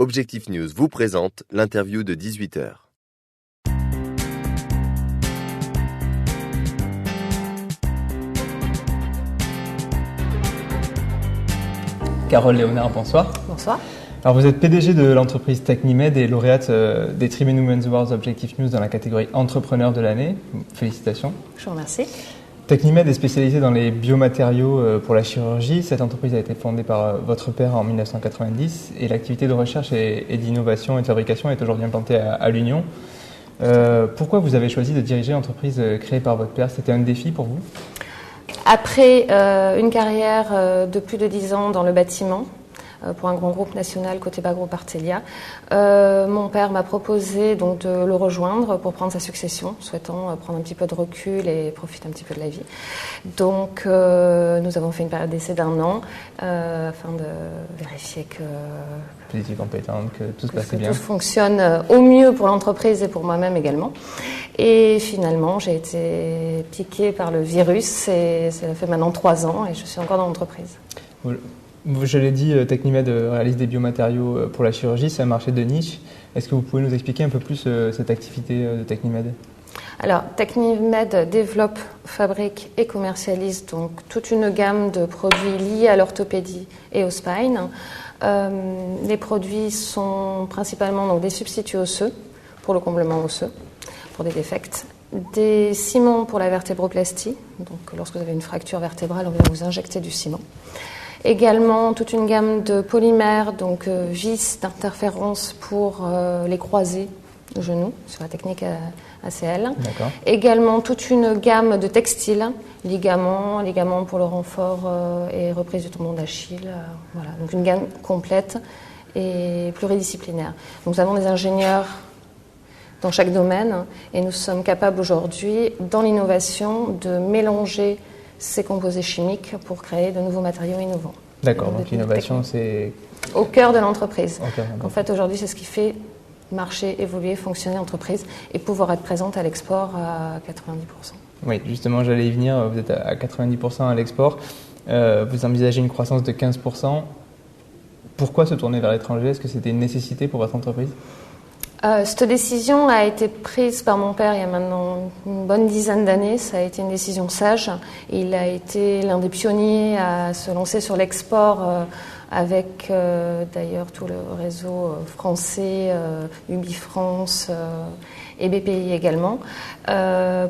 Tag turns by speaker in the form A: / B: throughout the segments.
A: Objectif News vous présente l'interview de 18h.
B: Carole Léonard, bonsoir.
C: Bonsoir.
B: Alors vous êtes PDG de l'entreprise Technimed et lauréate des Tribune Women's Awards Objectif News dans la catégorie Entrepreneur de l'année. Félicitations.
C: Je vous remercie.
B: Technimed est spécialisée dans les biomatériaux pour la chirurgie. Cette entreprise a été fondée par votre père en 1990 et l'activité de recherche et d'innovation et de fabrication est aujourd'hui implantée à l'Union. Pourquoi vous avez choisi de diriger l'entreprise créée par votre père? C'était un défi pour vous?
C: Après une carrière de plus de 10 ans dans le bâtiment, pour un grand groupe national, Cotéba Group Artelia, mon père m'a proposé donc de le rejoindre pour prendre sa succession, souhaitant prendre un petit peu de recul et profiter un petit peu de la vie. Donc nous avons fait une période d'essai d'1 an afin de vérifier que
B: vous étiez compétente, que tout se passait bien.
C: Tout fonctionne au mieux pour l'entreprise et pour moi-même également. Et finalement, j'ai été piquée par le virus et ça fait maintenant 3 ans et je suis encore dans l'entreprise.
B: Je l'ai dit, Technimed réalise des biomatériaux pour la chirurgie, c'est un marché de niche. Est-ce que vous pouvez nous expliquer un peu plus cette activité de Technimed?
C: Alors, Technimed développe, fabrique et commercialise donc toute une gamme de produits liés à l'orthopédie et au spine. Les produits sont principalement donc, des substituts osseux pour le comblement osseux, pour des défects, des ciments pour la vertébroplastie. Donc, lorsque vous avez une fracture vertébrale, on vient vous injecter du ciment. Également toute une gamme de polymères, donc vis d'interférence pour les croisés de genoux sur la technique ACL.
B: D'accord.
C: Également toute une gamme de textiles, ligaments pour le renfort et reprise du tendon d'Achille. Voilà, donc une gamme complète et pluridisciplinaire. Donc nous avons des ingénieurs dans chaque domaine et nous sommes capables aujourd'hui, dans l'innovation, de mélanger ces composés chimiques pour créer de nouveaux matériaux innovants.
B: D'accord, donc l'innovation, c'est
C: au cœur de l'entreprise.
B: Okay,
C: en fait, aujourd'hui, c'est ce qui fait marcher, évoluer, fonctionner l'entreprise et pouvoir être présente à l'export à 90%.
B: Oui, justement, j'allais y venir. Vous êtes à 90% à l'export. Vous envisagez une croissance de 15%. Pourquoi se tourner vers l'étranger? Est-ce que c'était une nécessité pour votre entreprise?
C: Cette décision a été prise par mon père il y a maintenant une bonne dizaine d'années. Ça a été une décision sage. Il a été l'un des pionniers à se lancer sur l'export avec d'ailleurs tout le réseau français, Ubifrance et BPI également.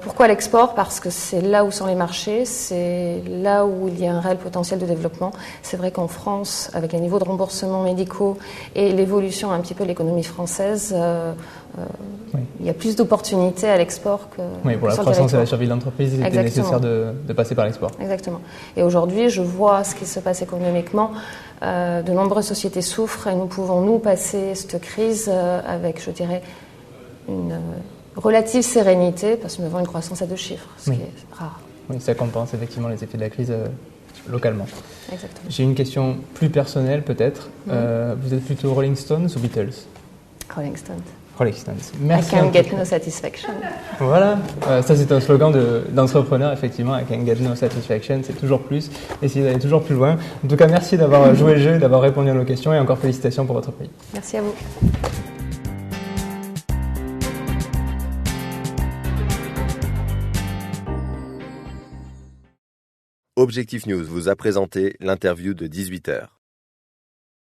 C: Pourquoi l'export? Parce que c'est là où sont les marchés, c'est là où il y a un réel potentiel de développement. C'est vrai qu'en France, avec les niveaux de remboursement médicaux et l'évolution un petit peu de l'économie française, oui. Il y a plus d'opportunités à l'export que
B: oui, pour la croissance et la survie de l'entreprise, il était nécessaire de passer par l'export.
C: Exactement. Et aujourd'hui, je vois ce qui se passe économiquement. De nombreuses sociétés souffrent et nous pouvons, nous, passer cette crise avec, je dirais, une relative sérénité parce que nous avons une croissance à 2 chiffres, ce qui est rare.
B: Oui, ça compense effectivement les effets de la crise localement.
C: Exactement.
B: J'ai une question plus personnelle peut-être. Vous êtes plutôt Rolling Stones ou Beatles?
C: Rolling Stones.
B: Rolling Stones. Merci.
C: I can get no satisfaction.
B: Voilà, ça c'est un slogan d'entrepreneur effectivement. I can get no satisfaction, c'est toujours plus, essayer d'aller toujours plus loin. En tout cas, merci d'avoir joué le jeu, d'avoir répondu à nos questions et encore félicitations pour votre prix.
C: Merci à vous.
A: Objectif News vous a présenté l'interview de 18h.